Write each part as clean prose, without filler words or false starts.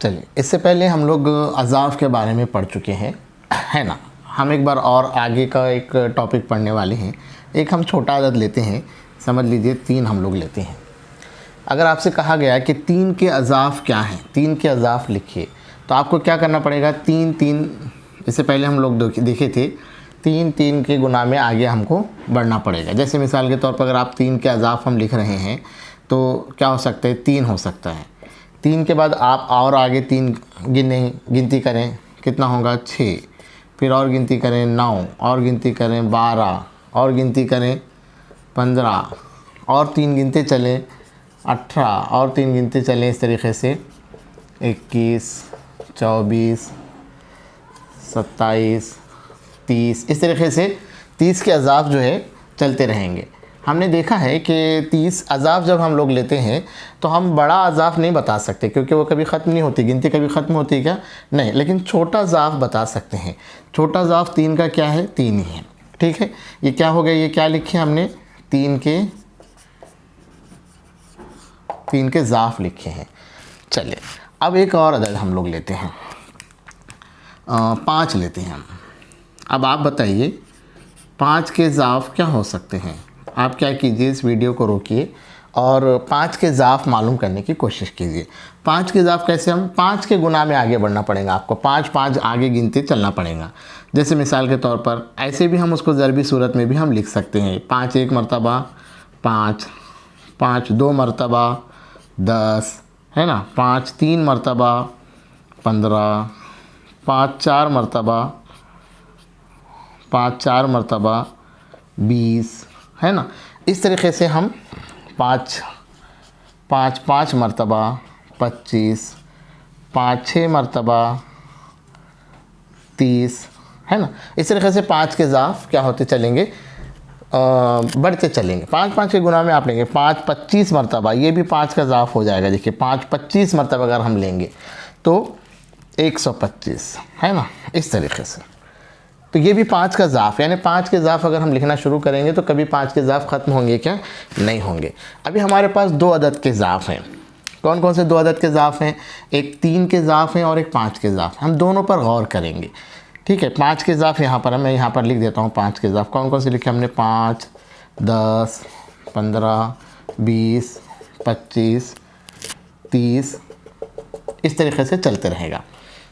चलिए, इससे पहले हम लोग अज़ाफ़ के बारे में पढ़ चुके हैं, है ना। हम एक बार और आगे का एक टॉपिक पढ़ने वाले हैं। एक हम छोटा अदद लेते हैं, समझ लीजिए 3 हम लोग लेते हैं। अगर आपसे कहा गया कि 3 के अज़ाफ़ क्या हैं, 3 के अज़ाफ़ लिखिए, तो आपको क्या करना पड़ेगा। 3 इससे पहले हम लोग देखे थे, 3 के गुना में आगे हमको बढ़ना पड़ेगा। जैसे मिसाल के तौर पर अगर आप 3 के अज़ाफ़ हम लिख रहे हैं तो क्या हो सकता है, 3 हो सकता है। 3 के बाद आप और आगे 3 गिनती करें, कितना होगा 6, फिर और गिनती करें 9, और गिनती करें 12, और गिनती करें 15, और 3 गिनते चलें 18, और 3 गिनते चलें इस तरीके से 21, 24, 27, 30, इस तरीके से 30 के अज़ाफ़ जो है चलते रहेंगे। हमने देखा है कि 30 अज़ाफ़ जब हम लोग लेते हैं तो हम बड़ा अज़ाफ़ नहीं बता सकते, क्योंकि वो कभी ख़त्म नहीं होती, गिनती कभी ख़त्म होती है क्या, नहीं। लेकिन छोटा अज़ाफ़ बता सकते हैं। छोटा अज़ाफ़ 3 का क्या है, 3 ही है, ठीक है। ये क्या हो गया, ये क्या लिखे हमने, 3 के अज़ाफ़ लिखे हैं। चलिए, अब एक और अदद हम लोग लेते हैं, 5 लेते हैं हम। अब आप बताइए 5 के अज़ाफ़ क्या हो सकते हैं। आप क्या कीजिए, इस वीडियो को रोकिए और 5 के अज़ाफ़ मालूम करने की कोशिश कीजिए। 5 के अज़ाफ़ कैसे, हम 5 के गुना में आगे बढ़ना पड़ेगा आपको, 5 आगे गिनते चलना पड़ेगा। जैसे मिसाल के तौर पर ऐसे भी हम उसको ज़रबी सूरत में भी हम लिख सकते हैं। 5 एक मरतबा 5, 5 2 मरतबा 10, है ना। 5 3 मरतबा 15, 5 4 मरतबा 20, है ना। इस तरीके से हम 5 मरतबा 25, 5 6 मरतबा 30, है ना। इस तरीके से 5 के अज़ाफ़ क्या होते चलेंगे, बढ़ते चलेंगे। 5 के गुना में आप लेंगे 5 25 मरतबा, ये भी 5 का अज़ाफ़ हो जाएगा। देखिए 5 25 मरतबा अगर हम लेंगे तो 125, है ना। इस तरीके से तो ये भी 5 का अज़ाफ़, यानी 5 के अज़ाफ़ अगर हम लिखना शुरू करेंगे तो कभी 5 के अज़ाफ़ ख़त्म होंगे क्या, नहीं होंगे। अभी हमारे पास 2 अदद के अज़ाफ़ हैं। कौन कौन से 2 अदद के अज़ाफ़ हैं, एक 3 के अज़ाफ़ हैं और एक 5 के अज़ाफ़। हम दोनों पर गौर करेंगे, ठीक है। 5 के अज़ाफ़ यहाँ पर मैं यहाँ पर लिख देता हूँ। 5 के अज़ाफ़ कौन कौन से लिखे हमने, 5 10 15 20 25 30, इस तरीके से चलते रहेगा,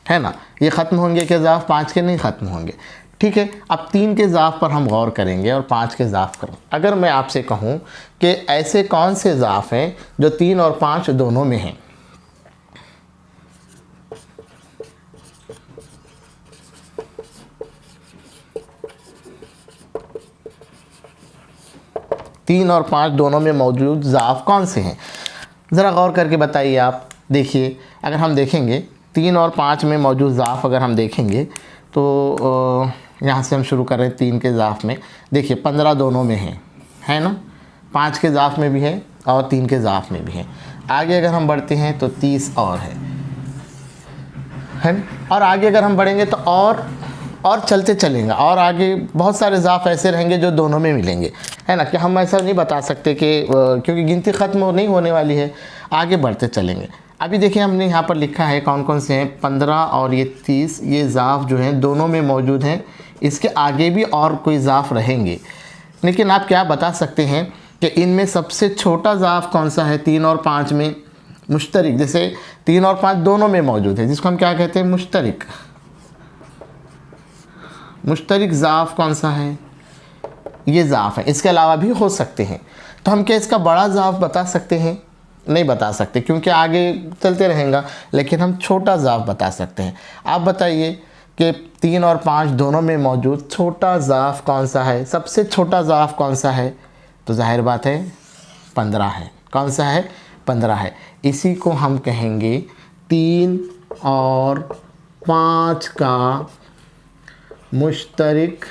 है ना। ये ख़त्म होंगे के अज़ाफ़, 5 के नहीं ख़त्म होंगे, ठीक है। अब 3 के अज़ाफ़ पर हम गौर करेंगे और 5 के अज़ाफ़ करें। अगर मैं आपसे कहूँ कि ऐसे कौन से अज़ाफ़ हैं जो 3 और 5 दोनों में हैं, तीन और 5 दोनों में मौजूद अज़ाफ़ कौन से हैं, ज़रा गौर करके बताइए आप। देखिए, अगर हम देखेंगे 3 और 5 में मौजूद अज़ाफ़ अगर हम देखेंगे तो यहाँ से हम शुरू कर रहे हैं 3 के अज़ाफ़ में। देखिए 15 दोनों में है ना, 5 के अज़ाफ़ में भी है और 3 के अज़ाफ़ में भी है। आगे अगर हम बढ़ते हैं तो 30 और है ना। और आगे अगर हम बढ़ेंगे तो और चलते चलेंगे, और आगे बहुत सारे अज़ाफ़ ऐसे रहेंगे जो दोनों में मिलेंगे, है ना। कि हम ऐसा नहीं बता सकते कि क्योंकि गिनती ख़त्म नहीं होने वाली है, आगे बढ़ते चलेंगे। अभी देखिए हमने यहाँ पर लिखा है कौन कौन से हैं, 15 और ये 30, ये अज़ाफ़ जो हैं दोनों में मौजूद हैं। इसके आगे भी और कोई अज़ाफ़ रहेंगे, लेकिन आप क्या बता सकते हैं कि इनमें सबसे छोटा अज़ाफ़ कौन सा है 3 और 5 में, मुश्तरिक। जैसे 3 और 5 दोनों में मौजूद है, जिसको हम क्या कहते हैं, मुश्तरिक अज़ाफ़ कौन सा है, ये अज़ाफ़ है। इसके अलावा भी हो सकते हैं। तो हम क्या इसका बड़ा अज़ाफ़ बता सकते हैं, नहीं बता सकते, क्योंकि आगे चलते रहेगा। लेकिन हम छोटा अज़ाफ़ बता सकते हैं। आप बताइए कि 3 और 5 दोनों में मौजूद छोटा अज़ाफ़ कौन सा है, सबसे छोटा अज़ाफ़ कौन सा है, तो ज़ाहिर बात है 15 है। कौन सा है, 15 है। इसी को हम कहेंगे 3 और 5 का मुश्तरिक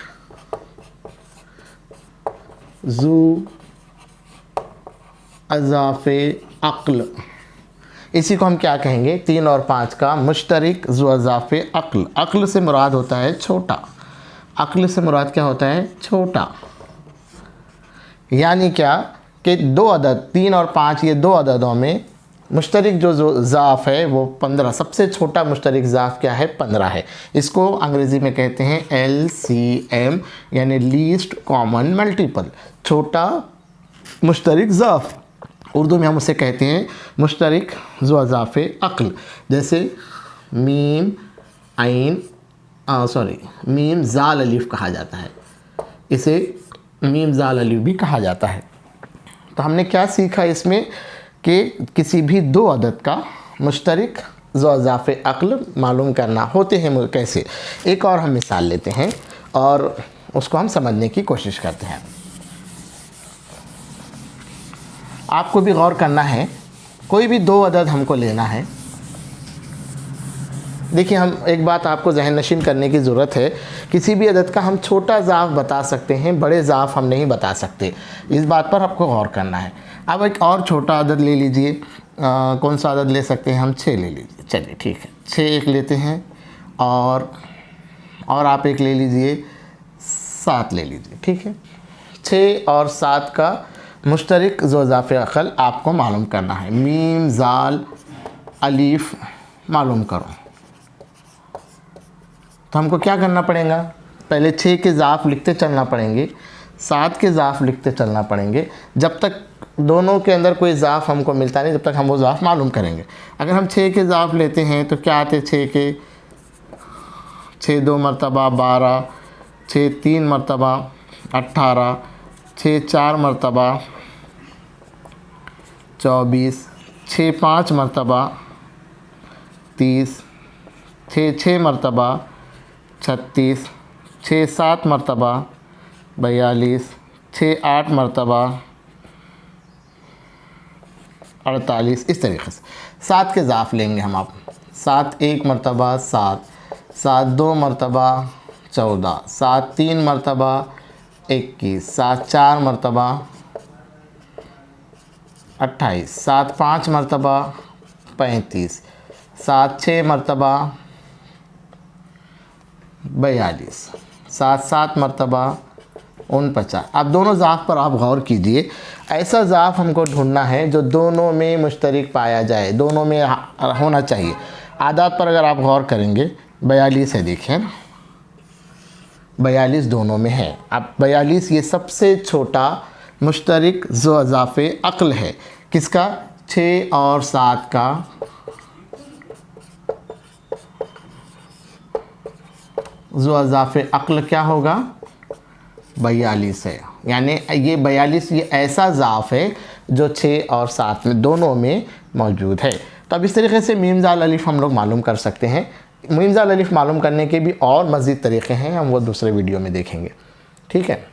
ज़ू अज़ाफ़े अक़्ल। इसी को हम क्या कहेंगे, 3 और 5 का मुश्तरिक ज़ू अज़ाफ़े अक़्ल। अक़्ल से मुराद होता है छोटा, अक़्ल से मुराद क्या होता है, छोटा। यानी क्या कि 2 अदद 3 और 5, ये 2 अददों में मुश्तरिक जो ज़ाफ़ है वो 15, सबसे छोटा मुश्तरिक ज़ाफ़ क्या है, 15 है। इसको अंग्रेज़ी में कहते हैं LCM, यानी लीस्ट कॉमन मल्टीपल, छोटा मुश्तरिक ज़ाफ़। उर्दू में हम उसे कहते हैं मुश्तरिक ज़ो इज़ाफ़े अक्ल। जैसे मीम आइन मीम ज़ाल अलिफ कहा जाता है, इसे मीम ज़ाल अलिफ भी कहा जाता है। तो हमने क्या सीखा इसमें कि किसी भी दो अदद का मुश्तरिक ज़ो इज़ाफ़े अक्ल मालूम करना होते हैं कैसे। एक और हम मिसाल लेते हैं और उसको हम समझने की कोशिश करते हैं। आपको भी गौर करना है, कोई भी दो अदद हमको लेना है। देखिए, हम एक बात आपको जहन नशीन करने की ज़रूरत है, किसी भी अदद का हम छोटा ज़ाफ़ बता सकते हैं, बड़े ज़ाफ़ हम नहीं बता सकते। इस बात पर आपको गौर करना है। अब एक और छोटा अदद ले लीजिए, कौन सा अदद ले सकते हैं हम, 6 ले लीजिए। चलिए ठीक है, 6 एक लेते हैं, और आप एक ले लीजिए, 7 ले लीजिए। ठीक है, 6 और 7 का मुश्तरिक ज़ो इज़ाफ़े अक़ल आपको मालूम करना है। मीम ज़ाल अलीफ़ मालूम करो। तो हमको क्या करना पड़ेगा, पहले 6 के ज़ाफ़ लिखते चलना पड़ेंगे, 7 के ज़ाफ़ लिखते चलना पड़ेंगे, जब तक दोनों के अंदर कोई ज़ाफ़ हमको मिलता नहीं, जब तक हम वो ज़ाफ़ मालूम करेंगे। अगर हम 6 के ज़ाफ़ लेते हैं तो क्या आते, 6 के 6 2 मरतबा 12, 6 3 मरतबा 18, 6 4 मरतबा 24, 6 5 मरतबा 30, 6 6 मरतबा 36, 6 7 मरतबा 42, 6 8 मरतबा 48। इस तरीके से 7 के ज़ाफ़ लेंगे हम। आप 7 1 मरतबा 7, 7 2 मरतबा 14, 7 3 मरतबा 21, 7 4 मरतबा 28, 7 5 मरतबा 35, 7 6 मरतबा 42, 7 7 मरतबा 49। अब दोनों ज़ाफ़ पर आप गौर कीजिए, ऐसा ज़ाफ़ हमको ढूंढना है जो दोनों में मुश्तरिक पाया जाए, दोनों में होना चाहिए। आदात पर अगर आप गौर करेंगे, 42 है, देखिए 42 दोनों में है। अब 42 ये सबसे छोटा मुश्तरिक ज़ो इज़ाफ़े अक़ल है, किसका, 6 और 7 का ज़ो इज़ाफ़े अक़ल क्या होगा, 42 है। यानी ये 42 ये ऐसा ज़ाफ़ है जो 6 और 7 में दोनों में मौजूद है। तो अब इस तरीके से मीम ज़ाल अलिफ़ हम लोग मालूम कर सकते हैं। मीम ज़ाल अलिफ़ मालूम करने के भी और मज़ीद तरीक़े हैं, हम वो दूसरे वीडियो में देखेंगे। ठीक है।